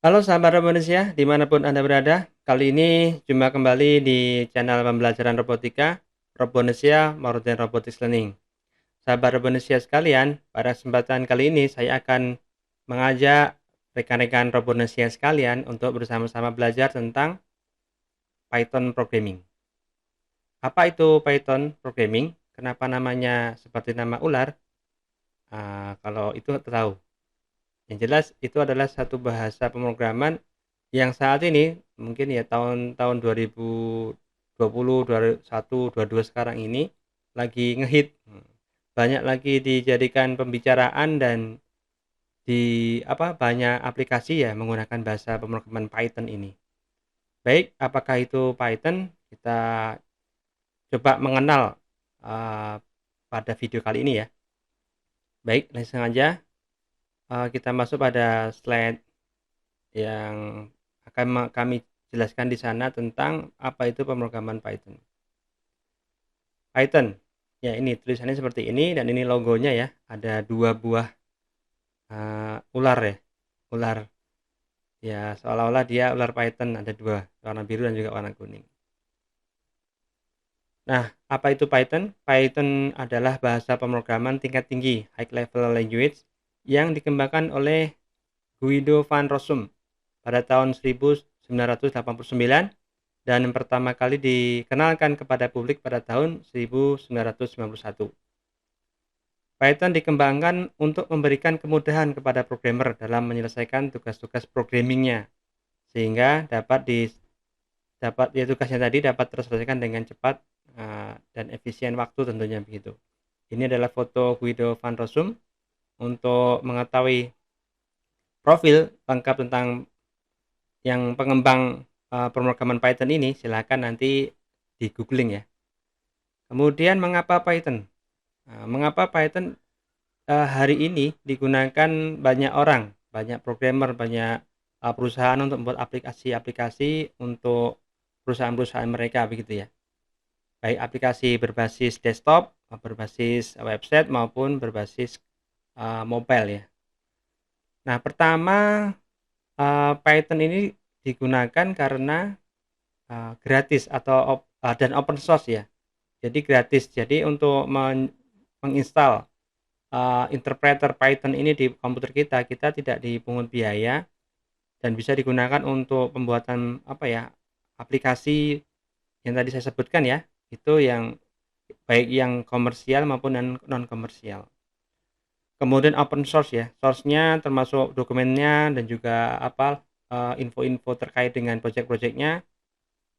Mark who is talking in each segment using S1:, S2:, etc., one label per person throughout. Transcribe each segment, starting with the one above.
S1: Halo sahabat Robonesia, dimanapun Anda berada. Kali ini jumpa kembali di channel pembelajaran robotika, Robonesia Modern Robotics Learning. Sahabat Robonesia sekalian, pada kesempatan kali ini saya akan mengajak rekan-rekan Robonesia sekalian untuk bersama-sama belajar tentang Python Programming. Apa itu Python Programming? Kenapa namanya seperti nama ular? Kalau itu tahu. Yang jelas itu adalah satu bahasa pemrograman yang saat ini mungkin ya tahun-tahun 2020, 21, 22 sekarang ini lagi ngehit. Banyak lagi dijadikan pembicaraan dan banyak aplikasi ya menggunakan bahasa pemrograman Python ini. Baik, apakah itu Python? Kita coba mengenal uh, pada video kali ini ya. Baik, langsung aja kita masuk pada slide yang akan kami jelaskan di sana tentang apa itu pemrograman Python. Python, ya ini tulisannya seperti ini dan ini logonya ya, ada dua buah ular ya, ular ya seolah-olah dia ular Python, ada dua, warna biru dan juga warna kuning. Nah, apa itu Python? Python adalah bahasa pemrograman tingkat tinggi, high level language, yang dikembangkan oleh Guido van Rossum pada tahun 1989 dan pertama kali dikenalkan kepada publik pada tahun 1991. Python dikembangkan untuk memberikan kemudahan kepada programmer dalam menyelesaikan tugas-tugas programmingnya, sehingga tugasnya tadi dapat terselesaikan dengan cepat dan efisien waktu tentunya begitu. Ini adalah foto Guido van Rossum. Untuk mengetahui profil lengkap tentang yang pengembang pemrograman Python ini, silakan nanti di googling ya. Kemudian mengapa Python? Mengapa Python hari ini digunakan banyak orang, banyak programmer, banyak perusahaan untuk membuat aplikasi-aplikasi untuk perusahaan-perusahaan mereka begitu ya. Baik aplikasi berbasis desktop, berbasis website maupun berbasis mobile ya. Nah, pertama Python ini digunakan karena gratis atau dan open source ya. Jadi gratis. Jadi untuk menginstal interpreter Python ini di komputer kita tidak dipungut biaya dan bisa digunakan untuk pembuatan aplikasi yang tadi saya sebutkan ya. Itu yang baik yang komersial maupun non komersial. Kemudian open source ya. Source-nya termasuk dokumennya dan juga info-info terkait dengan project-projectnya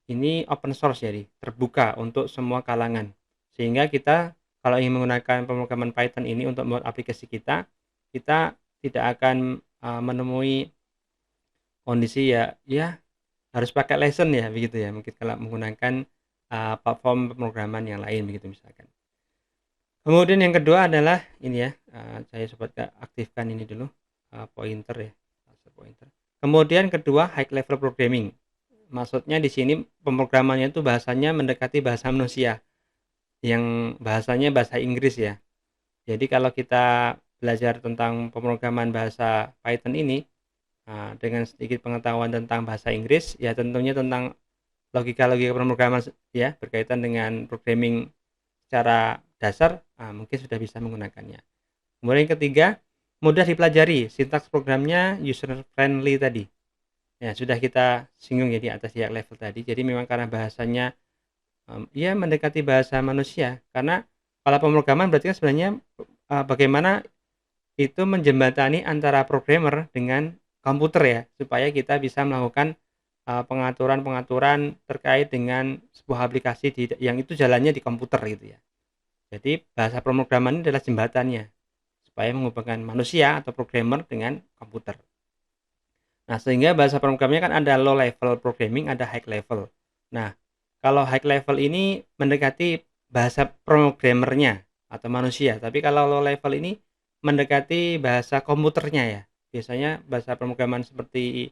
S1: ini open source jadi terbuka untuk semua kalangan, sehingga kita kalau ingin menggunakan pemrograman Python ini untuk membuat aplikasi kita tidak akan menemui kondisi ya harus pakai license ya begitu ya, mungkin kalau menggunakan platform pemrograman yang lain begitu misalkan. Kemudian yang kedua adalah ini ya, saya coba aktifkan ini dulu pointer ya, pointer. Kemudian kedua high level programming. Maksudnya di sini pemrogramannya itu bahasanya mendekati bahasa manusia, yang bahasanya bahasa Inggris ya. Jadi kalau kita belajar tentang pemrograman bahasa Python ini dengan sedikit pengetahuan tentang bahasa Inggris, ya tentunya tentang logika-logika pemrograman ya berkaitan dengan programming secara dasar, mungkin sudah bisa menggunakannya. Kemudian yang ketiga, mudah dipelajari, sintaks programnya user friendly tadi. Ya, sudah kita singgung ya di atas ya level tadi. Jadi memang karena bahasanya ya mendekati bahasa manusia. Karena kalau pemrograman berarti kan sebenarnya bagaimana itu menjembatani antara programmer dengan komputer ya, supaya kita bisa melakukan pengaturan-pengaturan terkait dengan sebuah aplikasi yang itu jalannya di komputer gitu ya. Jadi bahasa pemrograman ini adalah jembatannya supaya menghubungkan manusia atau programmer dengan komputer. Nah, sehingga bahasa programnya kan ada low level programming, ada high level. Nah, kalau high level ini mendekati bahasa programmernya atau manusia, tapi kalau low level ini mendekati bahasa komputernya ya. Biasanya bahasa pemrograman seperti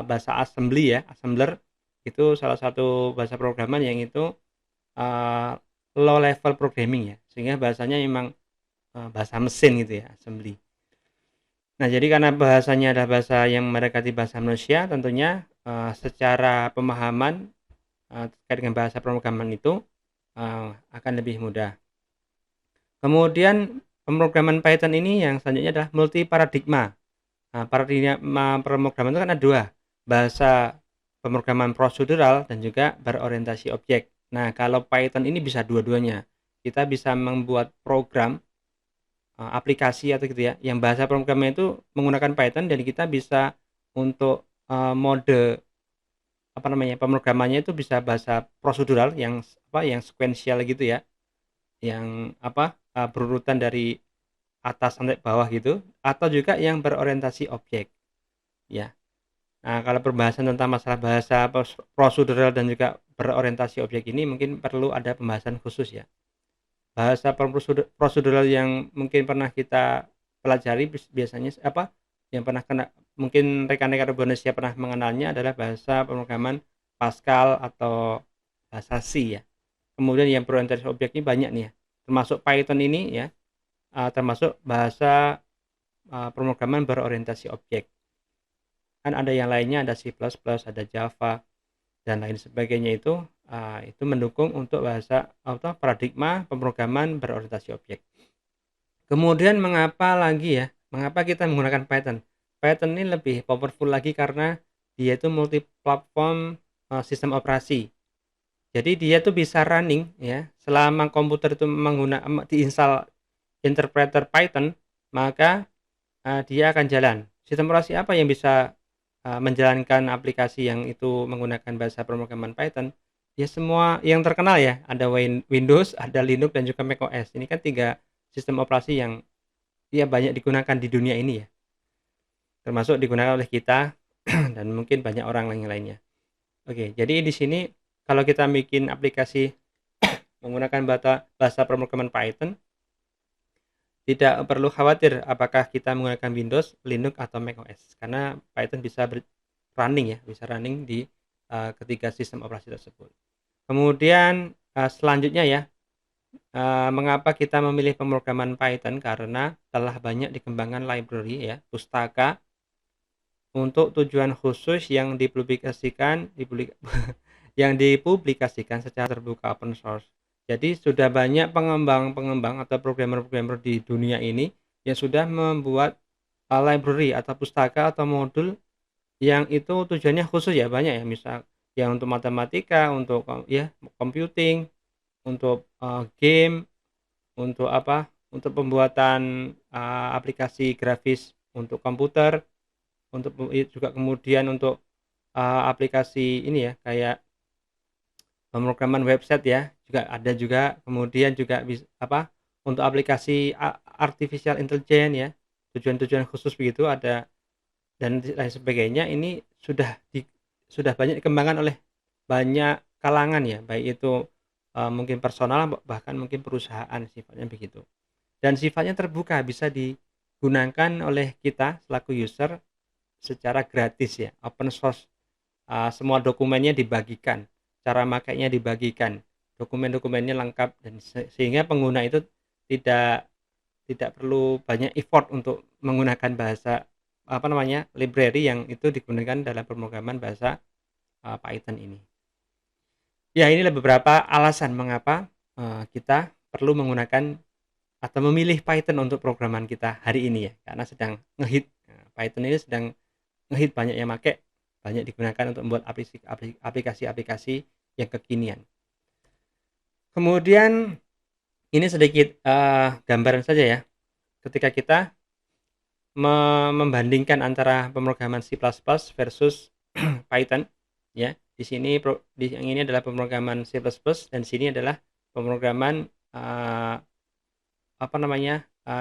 S1: bahasa assembly ya, assembler itu salah satu bahasa programan yang itu uh, low level programming ya, sehingga bahasanya memang bahasa mesin gitu ya, assembly. Nah, jadi karena bahasanya adalah bahasa yang mendekati bahasa manusia, tentunya secara pemahaman terkait dengan bahasa pemrograman itu akan lebih mudah. Kemudian pemrograman Python ini yang selanjutnya adalah multi paradigma. Nah, paradigma pemrograman itu kan ada dua, bahasa pemrograman prosedural dan juga berorientasi objek. Nah, kalau Python ini bisa dua-duanya. Kita bisa membuat program aplikasi atau gitu ya, yang bahasa pemrograman itu menggunakan Python, dan kita bisa untuk mode apa namanya pemrogramannya itu bisa bahasa prosedural yang yang sequential gitu ya, yang berurutan dari atas sampai bawah gitu, atau juga yang berorientasi objek ya. Nah, kalau pembahasan tentang masalah bahasa prosedural dan juga berorientasi objek ini mungkin perlu ada pembahasan khusus ya. Bahasa prosedural yang mungkin pernah kita pelajari biasanya yang pernah kena, mungkin rekan-rekan Indonesia pernah mengenalnya adalah bahasa pemrograman Pascal atau bahasa C ya. Kemudian yang berorientasi objek ini banyak nih ya, termasuk Python ini ya, termasuk bahasa pemrograman berorientasi objek. Kan ada yang lainnya, ada C++, ada Java dan lain sebagainya, itu mendukung untuk bahasa paradigma pemrograman berorientasi objek. Kemudian mengapa kita menggunakan Python? Python ini lebih powerful lagi karena dia itu multi platform sistem operasi. Jadi dia tuh bisa running ya, selama komputer itu diinstal interpreter Python, maka dia akan jalan. Sistem operasi apa yang bisa menjalankan aplikasi yang itu menggunakan bahasa pemrograman Python? Ya semua yang terkenal ya, ada Windows, ada Linux, dan juga macOS. Ini kan 3 sistem operasi yang banyak digunakan di dunia ini ya. Termasuk digunakan oleh kita dan mungkin banyak orang lainnya. Oke, jadi di sini kalau kita bikin aplikasi menggunakan bahasa pemrograman Python, tidak perlu khawatir apakah kita menggunakan Windows, Linux, atau macOS, karena Python bisa running di ketiga sistem operasi tersebut. Kemudian selanjutnya ya, mengapa kita memilih pemrograman Python? Karena telah banyak dikembangkan library ya, pustaka untuk tujuan khusus yang dipublikasikan secara terbuka, open source. Jadi sudah banyak pengembang atau programmer di dunia ini yang sudah membuat library atau pustaka atau modul yang itu tujuannya khusus ya, banyak ya, misal yang untuk matematika, untuk computing, untuk game, untuk untuk pembuatan aplikasi grafis untuk komputer, untuk juga kemudian untuk aplikasi ini ya, kayak pemrograman website ya, juga ada juga, kemudian juga untuk aplikasi artificial intelligence ya, tujuan-tujuan khusus begitu ada, dan lain sebagainya. Ini sudah banyak dikembangkan oleh banyak kalangan ya, baik itu mungkin personal, bahkan mungkin perusahaan, sifatnya begitu. Dan sifatnya terbuka, bisa digunakan oleh kita selaku user secara gratis ya, open source. Semua dokumennya dibagikan, cara makainya dibagikan, dokumen-dokumennya lengkap, dan sehingga pengguna itu tidak perlu banyak effort untuk menggunakan bahasa library yang itu digunakan dalam pemrograman bahasa Python ini. Ya, inilah beberapa alasan mengapa kita perlu menggunakan atau memilih Python untuk programan kita hari ini ya, karena sedang ngehit. Python ini sedang ngehit, banyak yang pakai, banyak digunakan untuk membuat aplikasi-aplikasi yang kekinian. Kemudian ini sedikit gambaran saja ya, ketika kita membandingkan antara pemrograman C++ versus Python ya. Di sini yang ini adalah pemrograman C++ dan sini adalah pemrograman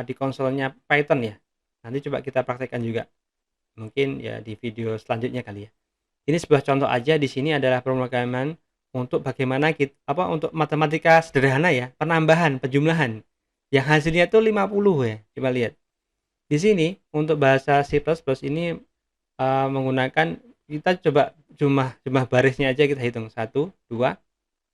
S1: di konsolnya Python ya. Nanti coba kita praktekkan juga, mungkin ya di video selanjutnya kali ya. Ini sebuah contoh aja. Di sini adalah pemrograman untuk bagaimana untuk matematika sederhana ya, penambahan, penjumlahan, yang hasilnya tuh 50 ya. Coba lihat. Di sini untuk bahasa C++ ini menggunakan, kita coba jumlah barisnya aja kita hitung, 1, 2,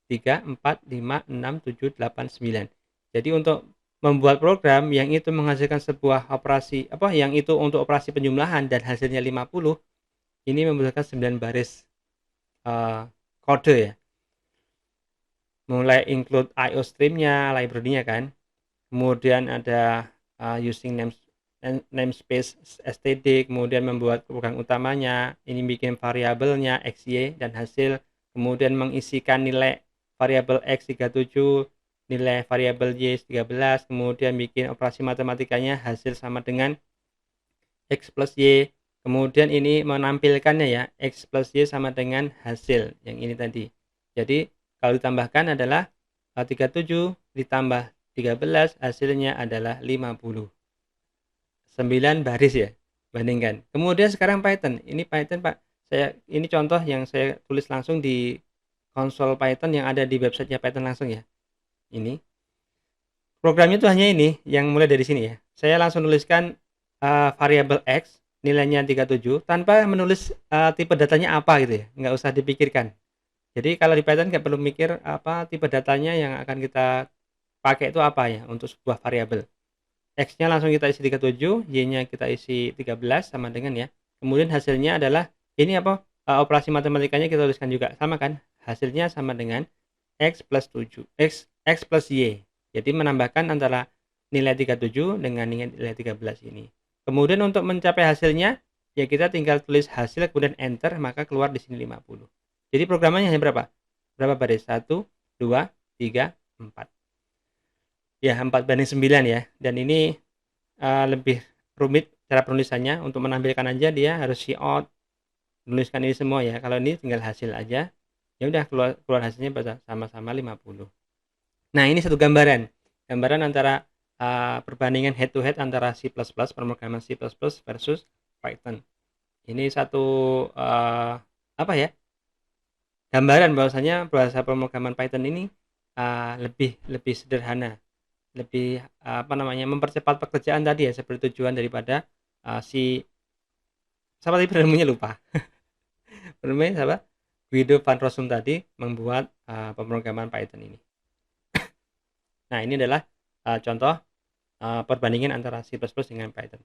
S1: 3, 4, 5, 6, 7, 8, 9. Jadi untuk membuat program yang itu menghasilkan sebuah operasi yang itu untuk operasi penjumlahan dan hasilnya 50, ini membutuhkan 9 baris kode ya. Mulai include IO stream-nya, library-nya kan. Kemudian ada using namespace std, kemudian membuat program utamanya, ini bikin variabelnya x, y, dan hasil, kemudian mengisikan nilai variabel x 37, nilai variabel y 13, kemudian bikin operasi matematikanya hasil sama dengan x plus y, kemudian ini menampilkannya ya, x plus y sama dengan hasil yang ini tadi. Jadi kalau ditambahkan adalah 37 ditambah 13 hasilnya adalah 50. 9 baris ya, bandingkan. Kemudian sekarang Python. Ini Python Pak. Ini contoh yang saya tulis langsung di konsol Python yang ada di websitenya Python langsung ya. Ini. Programnya itu hanya ini yang mulai dari sini ya. Saya langsung tuliskan variabel x nilainya 37 tanpa menulis tipe datanya apa gitu ya. Nggak usah dipikirkan. Jadi kalau di Python nggak perlu mikir apa tipe datanya yang akan kita pakai itu apa ya untuk sebuah variabel. X-nya langsung kita isi 37, Y-nya kita isi 13 sama dengan ya. Kemudian hasilnya adalah ini operasi matematikanya kita tuliskan juga sama kan? Hasilnya sama dengan X plus 7, X plus Y. Jadi menambahkan antara nilai 37 dengan nilai 13 ini. Kemudian untuk mencapai hasilnya ya kita tinggal tulis hasil kemudian enter, maka keluar di sini 50. Jadi programnya hanya berapa? Berapa baris? 1, 2, 3, 4. Ya 4:9 ya. Dan ini lebih rumit cara penulisannya. Untuk menampilkan aja dia harus cout, menuliskan ini semua ya. Kalau ini tinggal hasil aja. Ya udah keluar hasilnya sama-sama 50. Nah, ini satu gambaran antara perbandingan head to head antara C++, pemrograman C++ versus Python. Ini satu gambaran bahwasanya bahasa pemrograman Python ini lebih sederhana, lebih mempercepat pekerjaan tadi ya, seperti tujuan daripada siapa tadi namanya lupa. Namanya siapa? Guido van Rossum tadi membuat pemrograman Python ini. Nah, ini adalah contoh perbandingan antara C++ dengan Python.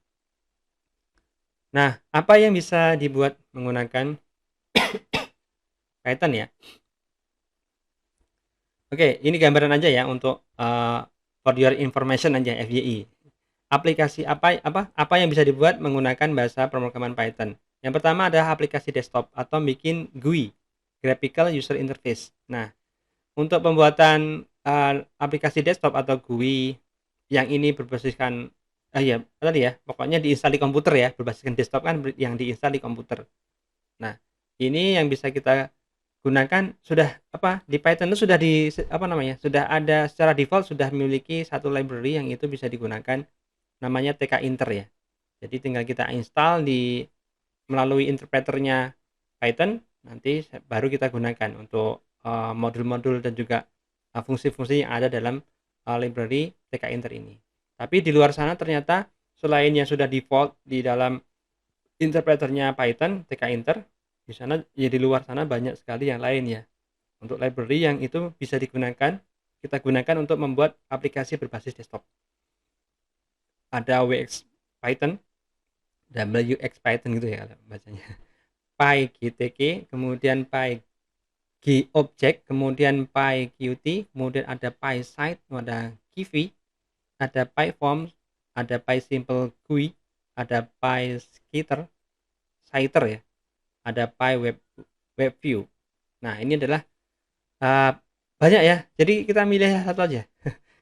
S1: Nah, apa yang bisa dibuat menggunakan Python ya? Oke, ini gambaran aja ya untuk for your information aja, FYI. Aplikasi apa yang bisa dibuat menggunakan bahasa pemrograman Python. Yang pertama adalah aplikasi desktop atau bikin GUI, Graphical User Interface. Nah, untuk pembuatan aplikasi desktop atau GUI yang ini berbasiskan pokoknya diinstal di komputer ya, berbasiskan desktop kan yang diinstal di komputer. Nah, ini yang bisa kita gunakan di Python itu sudah ada secara default, sudah memiliki satu library yang itu bisa digunakan, namanya tkinter ya. Jadi tinggal kita install melalui interpreternya Python, nanti baru kita gunakan untuk modul-modul dan juga fungsi-fungsi yang ada dalam library tkinter ini. Tapi di luar sana ternyata selain yang sudah default di dalam interpreternya Python tkinter, di sana ya di luar sana banyak sekali yang lain ya, untuk library yang itu bisa kita gunakan untuk membuat aplikasi berbasis desktop. Ada WX Python, WX Python gitu ya kalau bacanya, PyGTK, kemudian PyGObject, kemudian PyQt, kemudian ada PySite, ada Kivy, ada PyForms, ada PySimple GUI, ada PySciter ya, ada PyWebView. Nah, ini adalah banyak ya. Jadi kita milih satu aja.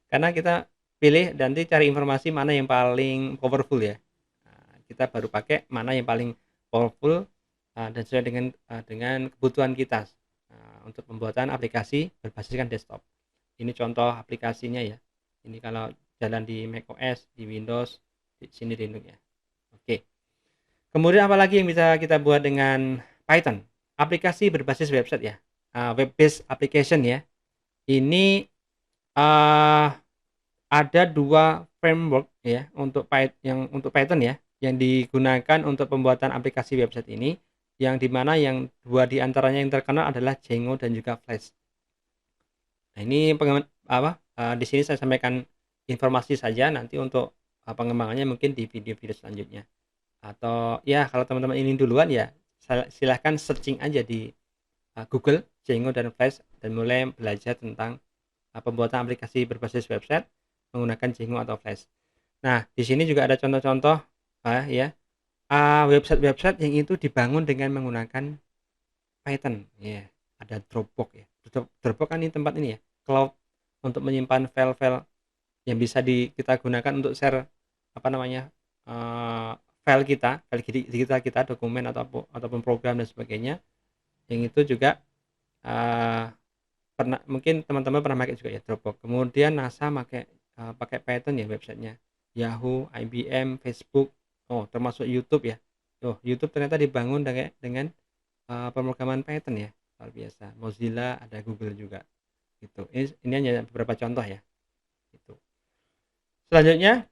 S1: Karena kita pilih dan nanti cari informasi mana yang paling powerful ya. Kita baru pakai mana yang paling powerful dan sesuai dengan kebutuhan kita untuk pembuatan aplikasi berbasiskan desktop. Ini contoh aplikasinya ya. Ini kalau jalan di macOS, di Windows, di sini di Linux ya. Oke. Kemudian apalagi yang bisa kita buat dengan Python? Aplikasi berbasis website ya, web-based application ya. Ini ada 2 framework ya untuk Python ya, yang digunakan untuk pembuatan aplikasi website ini, yang dimana yang 2 diantaranya yang terkenal adalah Django dan juga Flash. Nah, ini di sini saya sampaikan informasi saja, nanti untuk pengembangannya mungkin di video-video selanjutnya. Atau ya kalau teman-teman ingin duluan ya silahkan searching aja di Google Django dan Flash dan mulai belajar tentang pembuatan aplikasi berbasis website menggunakan Django atau Flash. Nah, di sini juga ada contoh-contoh ya website-website yang itu dibangun dengan menggunakan Python. Ya, ada Dropbox ya. Dropbox kan ini tempat ini ya, cloud untuk menyimpan file-file yang bisa kita gunakan untuk share file kita, dokumen ataupun program dan sebagainya. Yang itu juga mungkin teman-teman pernah pakai juga ya Dropbox. Kemudian NASA pakai Python ya websitenya. Yahoo, IBM, Facebook, termasuk YouTube ya. YouTube ternyata dibangun dengan pemrograman Python ya, luar biasa. Mozilla, ada Google juga. Gitu. Ini hanya beberapa contoh ya. Gitu. Selanjutnya,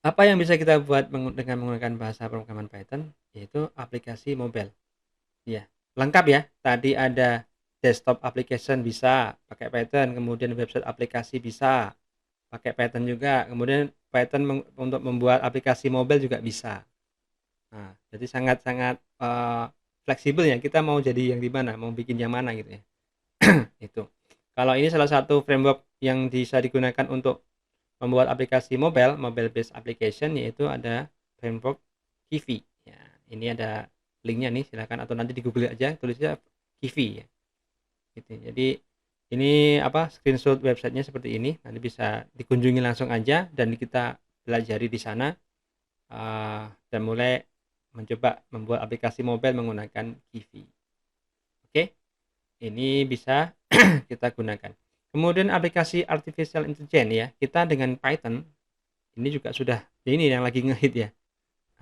S1: apa yang bisa kita buat dengan menggunakan bahasa pemrograman Python? Yaitu aplikasi mobile. Ya, lengkap ya. Tadi ada desktop application bisa pakai Python, kemudian website aplikasi bisa pakai Python juga, kemudian Python untuk membuat aplikasi mobile juga bisa. Nah, jadi sangat-sangat fleksibel ya, kita mau jadi yang di mana, mau bikin yang mana gitu ya. Itu. Kalau ini salah satu framework yang bisa digunakan untuk membuat aplikasi mobile based application, yaitu ada framework Kivy. Ya, ini ada linknya nih, silakan atau nanti di Google aja tulisnya Kivy ya. Gitu. Jadi ini screenshot websitenya seperti ini, nanti bisa dikunjungi langsung aja dan kita pelajari di sana dan mulai mencoba membuat aplikasi mobile menggunakan Kivy. Oke, ini bisa kita gunakan. Kemudian aplikasi artificial intelligence ya, kita dengan Python ini juga sudah ini yang lagi ngehit ya.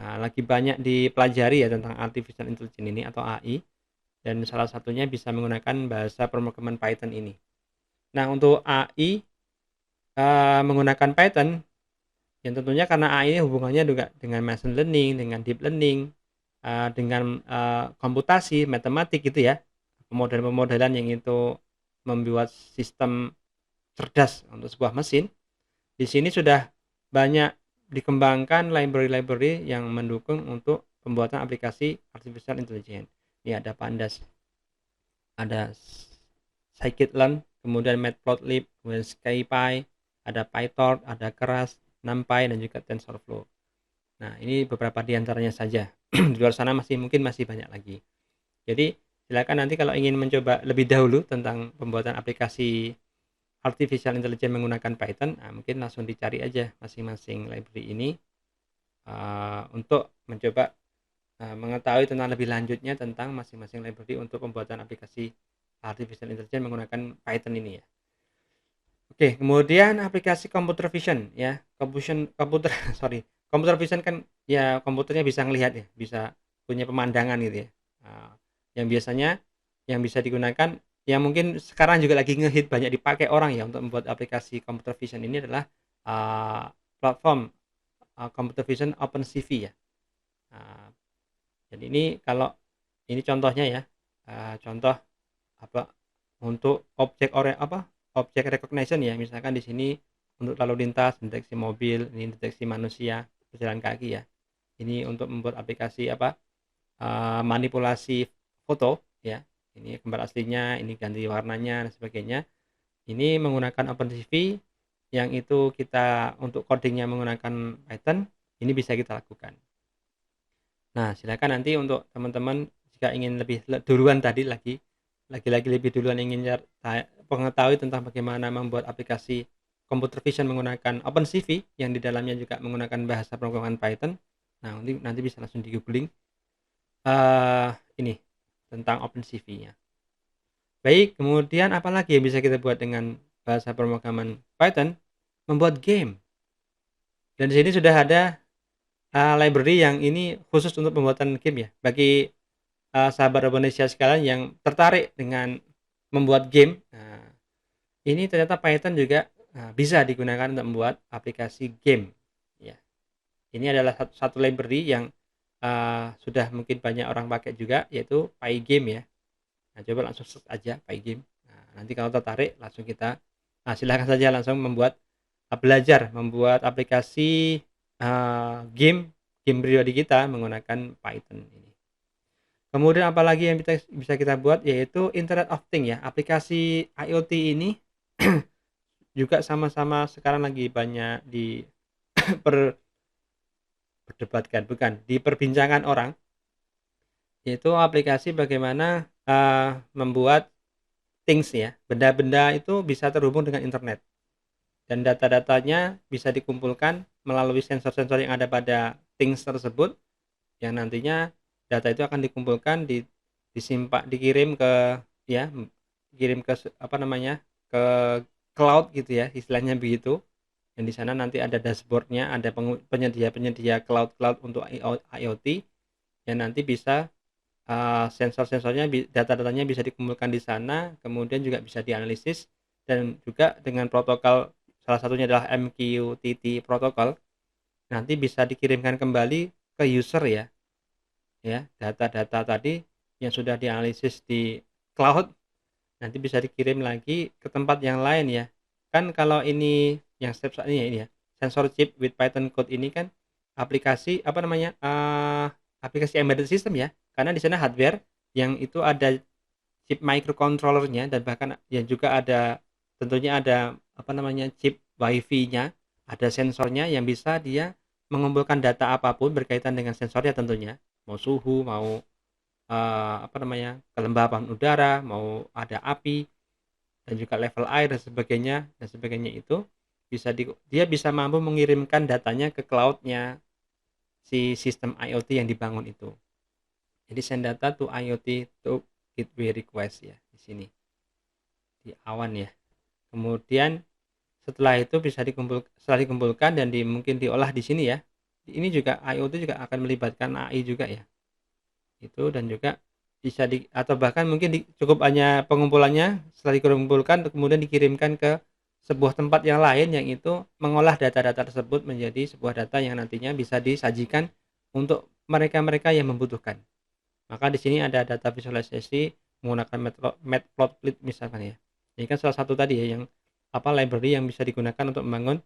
S1: Lagi banyak dipelajari ya tentang artificial intelligence ini atau AI, dan salah satunya bisa menggunakan bahasa pemrograman Python ini. Nah, untuk AI menggunakan Python, yang tentunya karena AI ini hubungannya juga dengan machine learning, dengan deep learning, dengan komputasi, matematik gitu ya, pemodelan-pemodelan yang itu membuat sistem cerdas untuk sebuah mesin. Di sini sudah banyak dikembangkan library-library yang mendukung untuk pembuatan aplikasi artificial intelligence. Ini ada Pandas, ada scikit-learn, kemudian matplotlib, kemudian SciPy, ada PyTorch, ada Keras, NumPy, dan juga TensorFlow. Nah, ini beberapa di antaranya saja. Di luar sana mungkin masih banyak lagi. Jadi silakan nanti kalau ingin mencoba lebih dahulu tentang pembuatan aplikasi artificial intelligence menggunakan Python, mungkin langsung dicari aja masing-masing library ini untuk mencoba mengetahui tentang lebih lanjutnya tentang masing-masing library untuk pembuatan aplikasi artificial intelligence menggunakan Python ini ya. Oke, kemudian aplikasi computer vision ya. Computer vision kan ya komputernya bisa ngelihat ya, bisa punya pemandangan gitu ya. Yang biasanya yang bisa digunakan yang mungkin sekarang juga lagi ngehit banyak dipakai orang ya untuk membuat aplikasi computer vision ini adalah platform computer vision OpenCV ya. Jadi ini kalau ini contohnya ya, contoh untuk objek recognition ya, misalkan di sini untuk lalu lintas, deteksi mobil, ini deteksi manusia berjalan kaki ya. Ini untuk membuat aplikasi manipulasi foto ya. Ini gambar aslinya, ini ganti warnanya dan sebagainya. Ini menggunakan OpenCV yang itu kita untuk codingnya menggunakan Python, ini bisa kita lakukan. Nah, silakan nanti untuk teman-teman jika ingin lebih duluan tadi lagi-lagi lebih duluan ingin mengetahui tentang bagaimana membuat aplikasi computer vision menggunakan OpenCV yang di dalamnya juga menggunakan bahasa pemrograman Python. Nah, nanti bisa langsung di googling ini tentang OpenCV-nya. Baik, kemudian apa lagi yang bisa kita buat dengan bahasa pemrograman Python? Membuat game. Dan di sini sudah ada library yang ini khusus untuk pembuatan game ya. Bagi sahabat Indonesia sekalian yang tertarik dengan membuat game, ini ternyata Python juga bisa digunakan untuk membuat aplikasi game ya. Ini adalah satu library yang sudah mungkin banyak orang pakai juga, yaitu Pygame ya. Nah, coba langsung search aja Pygame. Nanti kalau tertarik langsung kita silahkan saja langsung membuat belajar membuat aplikasi game pribadi kita menggunakan Python ini. Kemudian apalagi yang bisa kita buat yaitu Internet of Things ya. Aplikasi IoT ini juga sama-sama sekarang lagi banyak diperbincangkan orang, yaitu aplikasi bagaimana membuat things ya, benda-benda itu bisa terhubung dengan internet dan data-datanya bisa dikumpulkan melalui sensor-sensor yang ada pada things tersebut, yang nantinya data itu akan dikumpulkan dikirim ke ya kirim ke apa namanya ke cloud gitu ya, istilahnya begitu. Yang di sana nanti ada dashboardnya, ada penyedia cloud untuk IoT yang nanti bisa sensor-sensornya, data-datanya bisa dikumpulkan di sana, kemudian juga bisa dianalisis, dan juga dengan protokol salah satunya adalah MQTT protokol, nanti bisa dikirimkan kembali ke user ya data-data tadi yang sudah dianalisis di cloud nanti bisa dikirim lagi ke tempat yang lain ya. Kan kalau ini yang step saat ini ya, sensor chip with Python code ini kan aplikasi apa namanya aplikasi embedded system ya, karena di sana hardware yang itu ada chip microcontrollernya, dan bahkan yang juga ada tentunya ada apa namanya chip wifi-nya, ada sensornya yang bisa dia mengumpulkan data apapun berkaitan dengan sensornya tentunya, mau suhu, mau apa namanya kelembapan udara, mau ada api, dan juga level air dan sebagainya itu dia bisa mampu mengirimkan datanya ke cloudnya si sistem IoT yang dibangun itu. Jadi send data to IoT to gateway request ya di sini di awan ya. Kemudian setelah dikumpulkan dan mungkin diolah di sini ya. Ini juga IoT juga akan melibatkan AI juga ya. Itu dan juga bisa atau bahkan mungkin cukup hanya pengumpulannya, setelah dikumpulkan kemudian dikirimkan ke sebuah tempat yang lain yang itu mengolah data-data tersebut menjadi sebuah data yang nantinya bisa disajikan untuk mereka-mereka yang membutuhkan. Maka di sini ada data visualisasi menggunakan Matplotlib misalkan ya. Ini kan salah satu tadi ya yang library yang bisa digunakan untuk membangun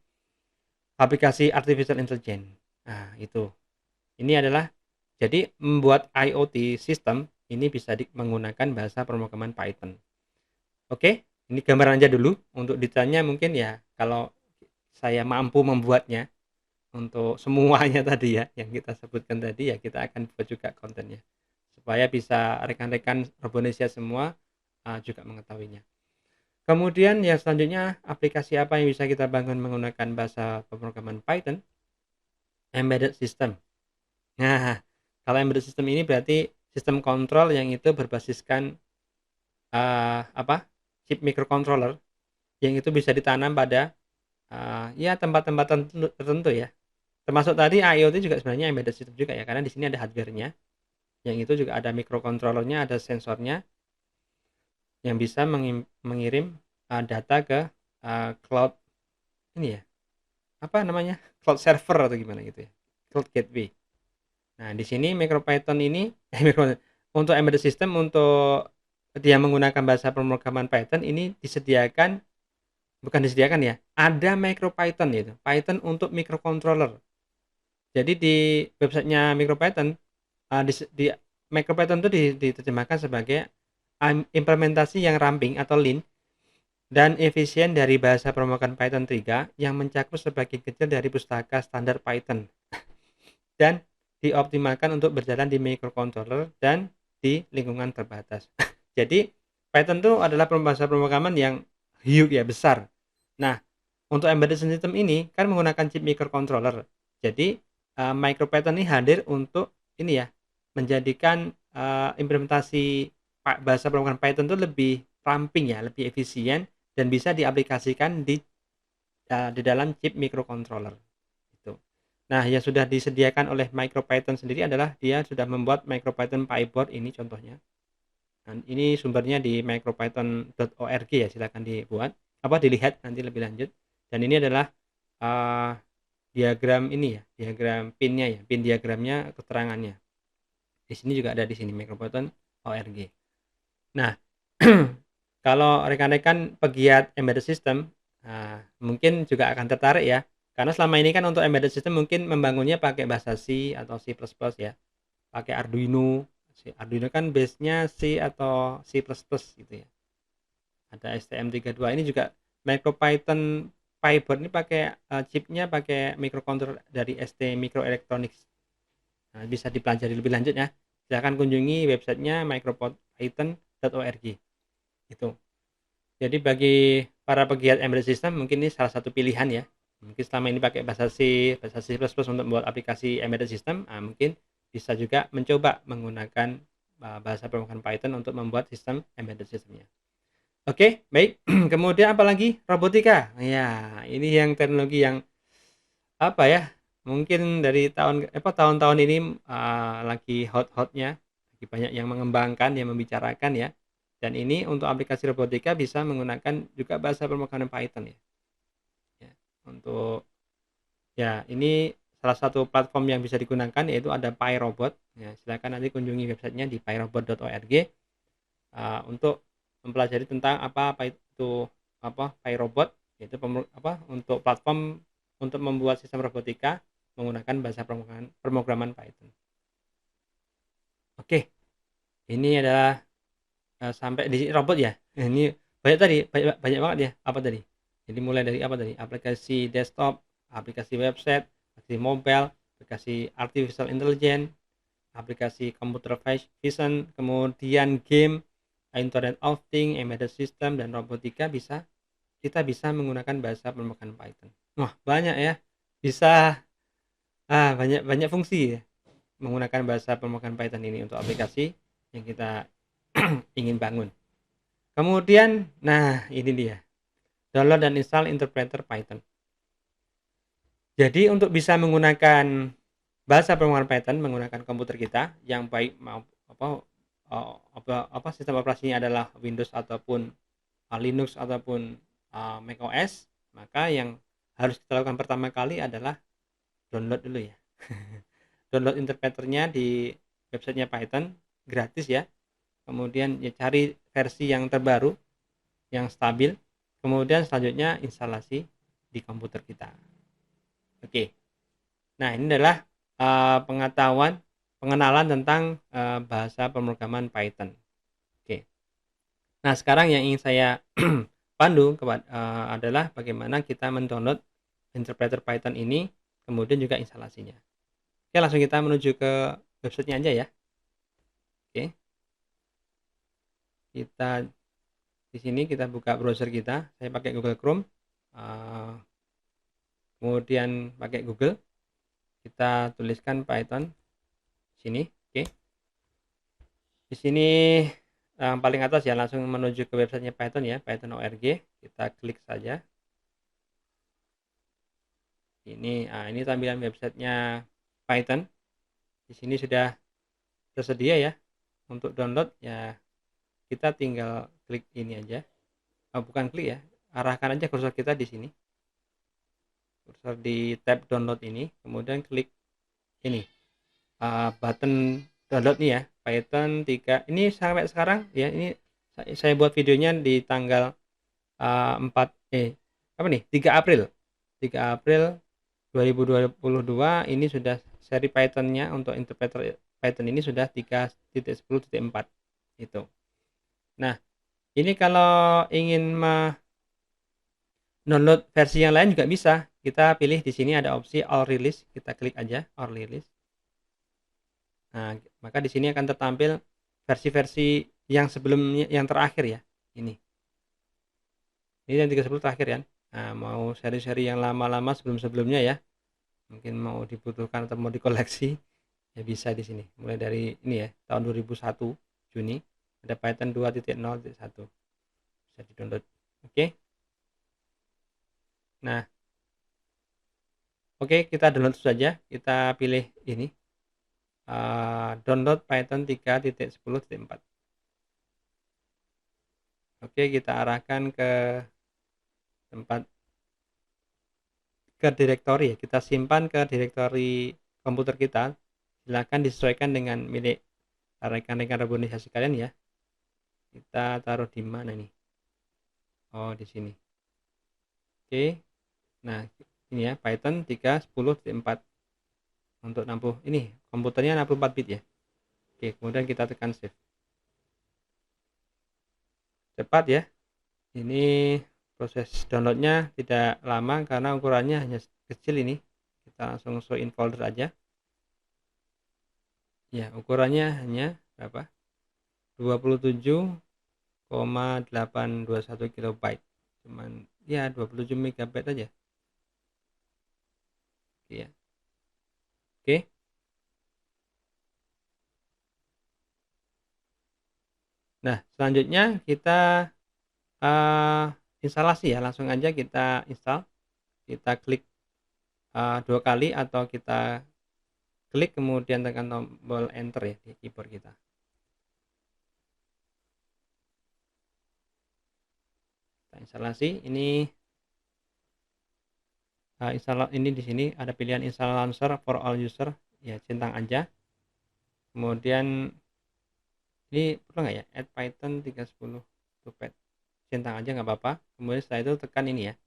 S1: aplikasi artificial intelligence. Nah, itu. Ini adalah jadi membuat IoT system ini bisa menggunakan bahasa pemrograman Python. Oke, ini gambaran aja dulu. Untuk detailnya mungkin ya kalau saya mampu membuatnya untuk semuanya tadi ya yang kita sebutkan tadi, ya kita akan buat juga kontennya supaya bisa rekan-rekan Robonesia semua juga mengetahuinya. Kemudian ya selanjutnya aplikasi apa yang bisa kita bangun menggunakan bahasa pemrograman Python? Embedded system. Nah, kalau embedded system ini berarti sistem kontrol yang itu berbasiskan chip microcontroller yang itu bisa ditanam pada ya tempat-tempat tertentu ya. Termasuk tadi IoT juga sebenarnya embedded system juga ya, karena di sini ada hardware-nya, yang itu juga ada microcontroller-nya, ada sensornya yang bisa mengirim data ke cloud ini ya. Apa namanya? Cloud server atau gimana gitu ya. Cloud gateway. Nah, di sini MicroPython ini untuk embedded system, untuk dia menggunakan bahasa pemrograman Python ini bukan disediakan ya. Ada MicroPython itu, Python untuk microcontroller. Jadi di websitenya MicroPython, di MicroPython itu diterjemahkan sebagai implementasi yang ramping atau lean dan efisien dari bahasa pemrograman Python 3 yang mencakup sebagian kecil dari pustaka standar Python dan dioptimalkan untuk berjalan di microcontroller dan di lingkungan terbatas. Jadi Python itu adalah bahasa pemrograman yang huge ya, besar. Nah, untuk embedded system ini kan menggunakan chip microcontroller. Jadi MicroPython ini hadir untuk ini ya, menjadikan implementasi bahasa pemrograman Python itu lebih ramping ya, lebih efisien dan bisa diaplikasikan di dalam chip microcontroller. Nah, yang sudah disediakan oleh MicroPython sendiri adalah dia sudah membuat MicroPython PyBoard ini contohnya. Dan ini sumbernya di micropython.org ya, silakan dilihat nanti lebih lanjut. Dan ini adalah diagram ini ya, diagram pinnya ya, pin diagramnya, keterangannya. Di sini juga ada di sini micropython.org. Nah, kalau rekan-rekan pegiat embedded system Nah, mungkin juga akan tertarik ya, karena selama ini kan untuk embedded system mungkin membangunnya pakai bahasa C atau C++ ya, pakai Arduino. Arduino kan base-nya C atau C++ gitu ya. Ada STM32 ini juga MicroPython PyBoard ini pakai chipnya pakai microcontroller dari ST Microelectronics. Nah, bisa dipelajari lebih lanjut ya. Silahkan kunjungi websitenya micropython.org. Itu. Jadi bagi para pegiat embedded system mungkin ini salah satu pilihan ya. Mungkin selama ini pakai bahasa C++ untuk membuat aplikasi embedded system, mungkin bisa juga mencoba menggunakan bahasa pemrograman Python untuk membuat sistem embedded systemnya. Oke, baik. Kemudian apalagi robotika. Ya, ini yang teknologi yang apa ya? Mungkin dari tahun-tahun ini lagi hot-hotnya, lagi banyak yang mengembangkan, yang membicarakan ya. Dan ini untuk aplikasi robotika bisa menggunakan juga bahasa pemrograman Python ya. Ya, untuk ya ini salah satu platform yang bisa digunakan yaitu ada PyRobot. Ya, silakan nanti kunjungi websitenya di pyrobot.org untuk mempelajari tentang apa itu PyRobot, yaitu untuk platform untuk membuat sistem robotika menggunakan bahasa pemrograman Python. Oke, ini adalah sampai di robot ya. Ini banyak banget ya. Apa tadi? Jadi mulai dari apa tadi? Aplikasi desktop, aplikasi website, aplikasi mobile, aplikasi artificial intelligence, aplikasi computer vision, kemudian game, Internet of Things, embedded system, dan robotika kita bisa menggunakan bahasa pemrograman Python. Wah, banyak ya. Bisa banyak banyak fungsi ya menggunakan bahasa pemrograman Python ini untuk aplikasi yang kita ingin bangun. Kemudian, nah ini dia. Download dan install interpreter Python. Jadi untuk bisa menggunakan bahasa pemrograman Python menggunakan komputer kita yang baik mau sistem operasinya adalah Windows ataupun Linux ataupun Mac OS, maka yang harus kita lakukan pertama kali adalah download dulu ya. Download interpreternya di websitenya Python, gratis ya. Kemudian ya cari versi yang terbaru, yang stabil. Kemudian selanjutnya instalasi di komputer kita. Oke. Nah, ini adalah pengenalan tentang bahasa pemrograman Python. Oke. Nah, sekarang yang ingin saya pandu adalah bagaimana kita mendownload interpreter Python ini, kemudian juga instalasinya. Oke, langsung kita menuju ke websitenya aja ya. Oke. Kita di sini kita buka browser kita. Saya pakai Google Chrome. Kemudian pakai Google. Kita tuliskan Python sini. Oke. Di sini yang paling atas ya, langsung menuju ke websitenya Python ya, python.org. Kita klik saja. Ini tampilan websitenya Python. Di sini sudah tersedia ya untuk download ya. Kita tinggal klik ini aja. Bukan klik ya, arahkan aja kursor kita di sini. Kursor di tab download ini, kemudian klik ini button download nih ya, Python 3. Ini sampai sekarang ya, ini saya buat videonya di tanggal 3 April 2022. Ini sudah seri Pythonnya untuk interpreter Python ini sudah 3.10.4 itu. Nah, ini kalau ingin download versi yang lain juga bisa. Kita pilih di sini ada opsi all release, kita klik aja all release. Nah, maka di sini akan tertampil versi-versi yang sebelumnya, yang terakhir ya. Ini yang 3.10 terakhir ya. Nah, mau seri-seri yang lama-lama sebelum-sebelumnya ya, mungkin mau dibutuhkan atau mau dikoleksi ya bisa di sini. Mulai dari ini ya, tahun 2001 Juni ada Python 2.0.1 bisa di-download. Oke. Nah, oke, kita download saja. Kita pilih ini download Python 3.10.4. Oke, kita arahkan ke tempat ke direktori ya. Kita simpan ke direktori komputer kita. Silakan disesuaikan dengan milik rekan-rekan robotisasi kalian ya. Kita taruh di mana nih? Oh, di sini. Oke. Nah, ini ya Python 3.10.4 untuk 60. Ini komputernya 64 bit ya. Oke, kemudian kita tekan save. Cepat ya. Ini proses downloadnya tidak lama karena ukurannya hanya kecil ini. Kita langsung show in folder aja. Ya, ukurannya hanya berapa? 27,821 kilobyte. Cuman ya 27 megabyte aja. Oke ya. Oke. Nah, selanjutnya kita instalasi ya. Langsung aja kita install. Kita klik 2 kali atau kita klik kemudian tekan tombol enter ya di keyboard kita. Kita instalasi ini ini di sini ada pilihan install launcher for all user ya, centang aja. Kemudian ini perlu nggak ya add python 3.10 to pad, centang aja nggak apa-apa. Kemudian setelah itu tekan ini ya,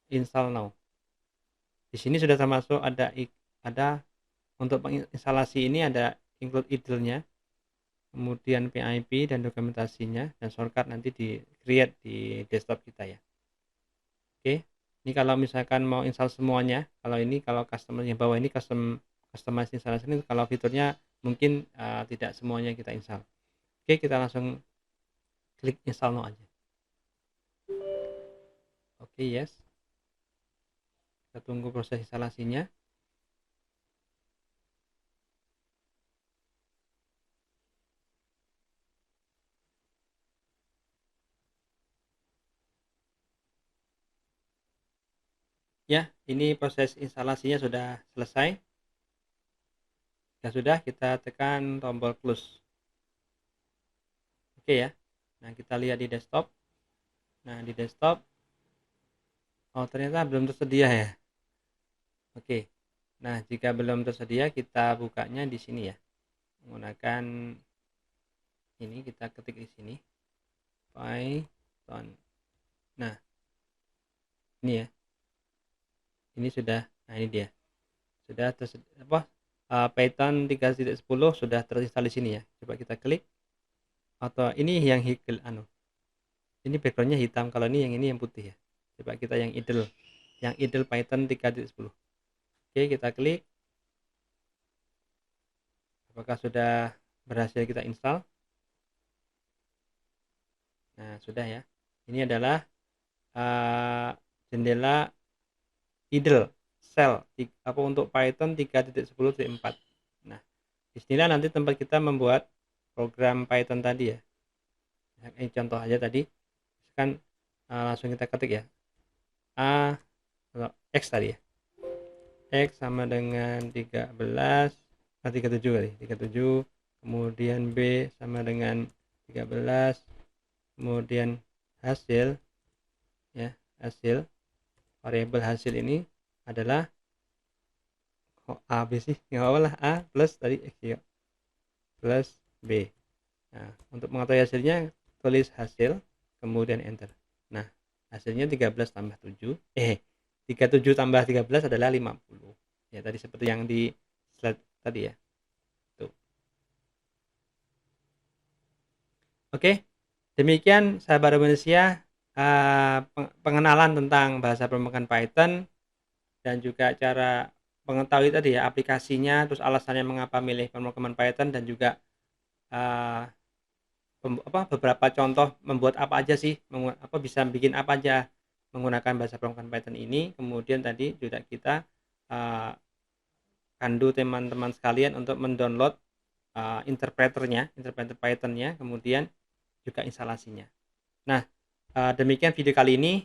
S1: install now. Di sini sudah termasuk ada untuk penginstalasi ini ada include idle-nya, kemudian PIP dan dokumentasinya, dan shortcut nanti di create di desktop kita ya. Oke, ini kalau misalkan mau install semuanya, kalau customer yang bawah ini customize instalasi ini, kalau fiturnya mungkin tidak semuanya kita install. Oke, kita langsung klik install now aja. Oke, yes. Kita tunggu proses instalasinya. Ya, ini proses instalasinya sudah selesai. Jika sudah, kita tekan tombol close. Oke ya. Nah, kita lihat di desktop. Nah, di desktop, oh ternyata belum tersedia ya. Oke. Nah, jika belum tersedia, kita bukanya di sini ya. Menggunakan ini, kita ketik di sini. Python. Nah, ini ya. Ini sudah, nah ini dia. Sudah Python 3.10 sudah terinstall di sini ya. Coba kita klik. Atau ini yang ini backgroundnya hitam, kalau ini yang putih ya. Coba kita yang idle Python 3.10. Oke, kita klik. Apakah sudah berhasil kita install? Nah, sudah ya. Ini adalah jendela idle shell untuk Python 3.10.4. Nah, disinilah nanti tempat kita membuat program Python tadi ya. Ini contoh aja tadi. Kan langsung kita ketik ya. X tadi ya. X sama dengan 37 kali. 37. Kemudian B sama dengan 13. Kemudian hasil ya, hasil variabel hasil ini adalah A B sih, nggak apa lah, A plus tadi X ya, plus B. Nah, untuk mengetahui hasilnya tulis hasil kemudian enter. Nah, hasilnya 13 tambah 7 37 tambah 13 adalah 50 ya, tadi seperti yang di slide tadi ya. Tuh. Oke, demikian sahabat Indonesia, pengenalan tentang bahasa pemrograman Python dan juga cara mengetahui tadi ya aplikasinya, terus alasannya mengapa milih pemrograman Python, dan juga beberapa contoh membuat apa aja sih, bisa bikin apa aja menggunakan bahasa pemrograman Python ini. Kemudian tadi juga kita pandu teman-teman sekalian untuk mendownload interpreter Python-nya, kemudian juga instalasinya. Nah, demikian video kali ini.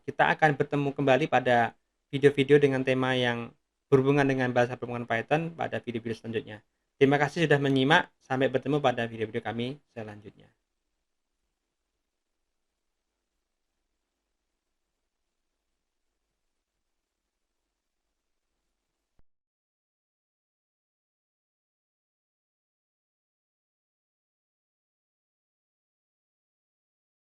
S1: Kita akan bertemu kembali pada video-video dengan tema yang berhubungan dengan bahasa pemrograman Python pada video-video selanjutnya. Terima kasih sudah menyimak. Sampai bertemu pada video-video kami selanjutnya.